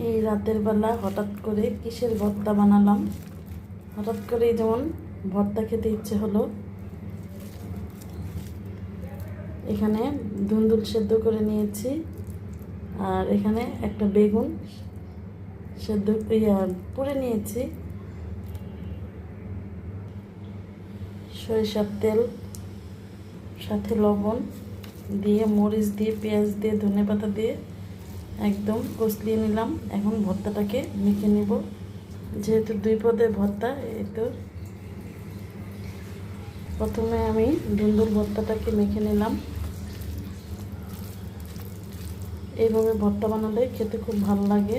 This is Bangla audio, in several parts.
এই রাতের বেলা হঠাৎ করে কিসের ভর্তা বানালাম, হঠাৎ করে যেমন ভর্তা খেতে ইচ্ছে হলো। এখানে ধুন্দুল সেদ্ধ করে নিয়েছি, আর এখানে একটা বেগুন সেদ্ধ পুড়ে নিয়েছি। সরিষার তেল সাথে লবণ দিয়ে, মরিচ দিয়ে, পেঁয়াজ দিয়ে, ধনেপাতা দিয়ে একদম কষলিয়ে নিলাম। এখন ভর্তাটাকে মেখে নিব, যেহেতু 2 পদের ভর্তা। এই তো প্রথমে আমি ধুন্দুল ভর্তাটাকে মেখে নিলাম। এইভাবে ভর্তা বানালে খেতে খুব ভালো লাগে।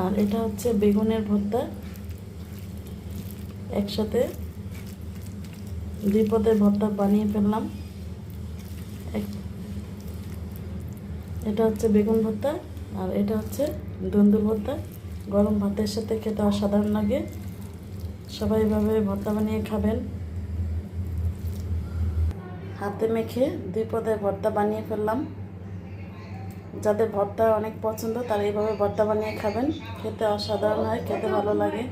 আর এটা হচ্ছে বেগুনের ভর্তা। একসাথে 2 পদের ভর্তা বানিয়ে ফেললাম। এটা হচ্ছে বেগুন ভর্তা, আর এটা হচ্ছে ধুন্দুল ভর্তা। গরম ভাতের সাথে খেতে অসাধারণ লাগে। সবাই এভাবে ভর্তা বানিয়ে খাবেন। হাতে মেখে 2 পদের ভর্তা বানিয়ে ফেললাম। যাদের ভর্তা অনেক পছন্দ তারা এইভাবে ভর্তা বানিয়ে খাবেন, খেতে অসাধারণ হয়, খেতে ভালো লাগে।